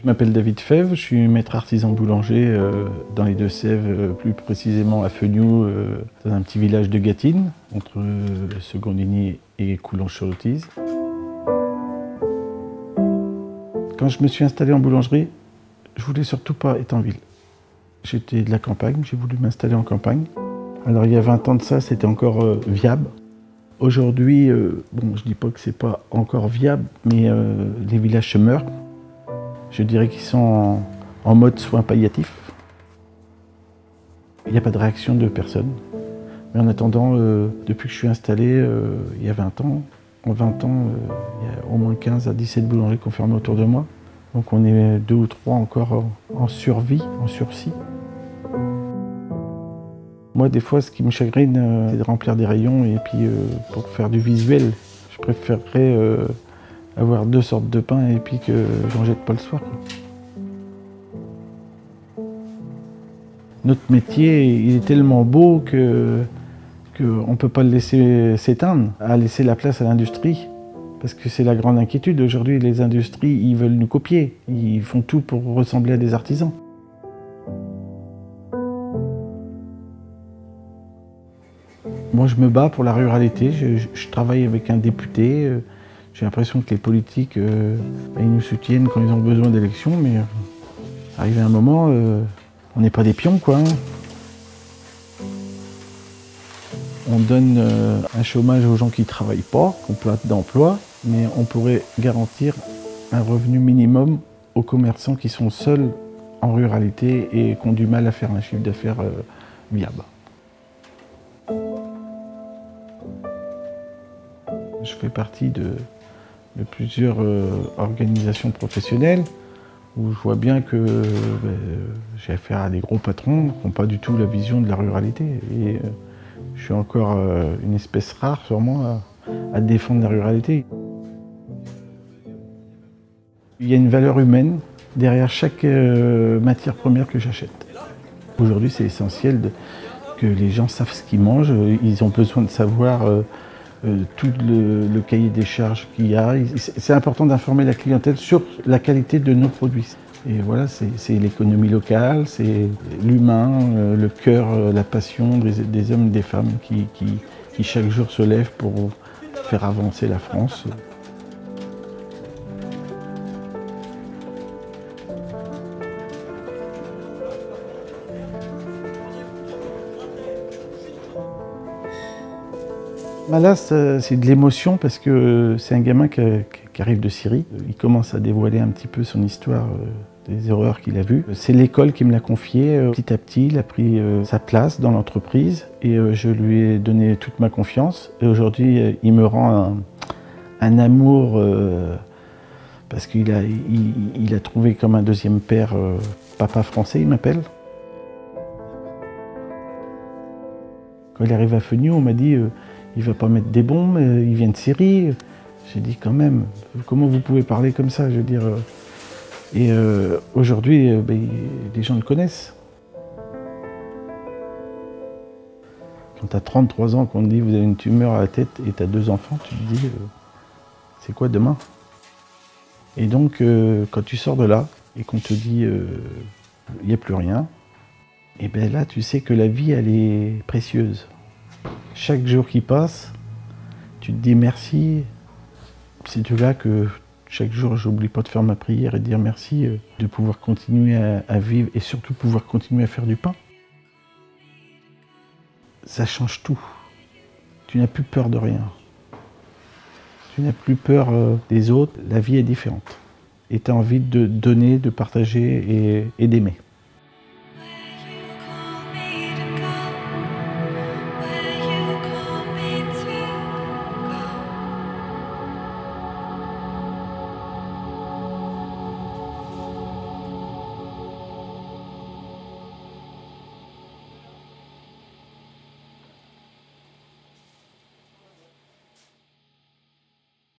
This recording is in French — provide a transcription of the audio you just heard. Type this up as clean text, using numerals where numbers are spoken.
Je m'appelle David Fèvre, je suis maître artisan boulanger dans les Deux-Sèvres, plus précisément à Fenioux, dans un petit village de Gâtine, entre Secondigny et Coulon-sur-Autise. Quand je me suis installé en boulangerie, je voulais surtout pas être en ville. J'étais de la campagne, j'ai voulu m'installer en campagne. Alors il y a 20 ans de ça, c'était encore viable. Aujourd'hui, bon, je dis pas que c'est pas encore viable, mais les villages se meurent. Je dirais qu'ils sont en mode soins palliatifs. Il n'y a pas de réaction de personne. Mais en attendant, depuis que je suis installé, il y a 20 ans, en 20 ans, il y a au moins 15 à 17 boulangers qui ont fermé autour de moi. Donc on est 2 ou 3 encore en survie, en sursis. Moi, des fois, ce qui me chagrine, c'est de remplir des rayons et puis pour faire du visuel, je préférerais avoir 2 sortes de pain et puis que j'en jette pas le soir. Notre métier, il est tellement beau qu'on ne peut pas le laisser s'éteindre, à laisser la place à l'industrie. Parce que c'est la grande inquiétude. Aujourd'hui, les industries, ils veulent nous copier. Ils font tout pour ressembler à des artisans. Moi, je me bats pour la ruralité. Je travaille avec un député. J'ai l'impression que les politiques, ils nous soutiennent quand ils ont besoin d'élections, mais arrivé à un moment, on n'est pas des pions, quoi. On donne un chômage aux gens qui ne travaillent pas, qui n'ont pas d'emploi, mais on pourrait garantir un revenu minimum aux commerçants qui sont seuls en ruralité et qui ont du mal à faire un chiffre d'affaires viable. Je fais partie de plusieurs organisations professionnelles où je vois bien que j'ai affaire à des gros patrons qui n'ont pas du tout la vision de la ruralité. Et je suis encore une espèce rare, sûrement, à défendre la ruralité. Il y a une valeur humaine derrière chaque matière première que j'achète. Aujourd'hui, c'est essentiel que les gens savent ce qu'ils mangent. Ils ont besoin de savoir tout le cahier des charges qu'il y a. C'est important d'informer la clientèle sur la qualité de nos produits. Et voilà, c'est l'économie locale, c'est l'humain, le cœur, la passion des hommes et des femmes qui chaque jour se lèvent pour faire avancer la France. Malas, c'est de l'émotion parce que c'est un gamin qui arrive de Syrie. Il commence à dévoiler un petit peu son histoire, des erreurs qu'il a vues. C'est l'école qui me l'a confié. Petit à petit, il a pris sa place dans l'entreprise et je lui ai donné toute ma confiance. Et aujourd'hui, il me rend un amour parce qu'il a trouvé comme un deuxième père, papa français, il m'appelle. Quand il arrive à Fenioux, on m'a dit il ne va pas mettre des bombes, il vient de Syrie. J'ai dit quand même, comment vous pouvez parler comme ça, je veux dire. Et aujourd'hui, les gens le connaissent. Quand tu as 33 ans, qu'on te dit vous avez une tumeur à la tête et tu as 2 enfants, tu te dis c'est quoi demain? Et donc quand tu sors de là et qu'on te dit il n'y a plus rien, et bien là tu sais que la vie elle est précieuse. Chaque jour qui passe, tu te dis merci. C'est de là que chaque jour, j'oublie pas de faire ma prière et de dire merci, de pouvoir continuer à vivre et surtout pouvoir continuer à faire du pain. Ça change tout. Tu n'as plus peur de rien. Tu n'as plus peur des autres. La vie est différente. Et tu as envie de donner, de partager et d'aimer.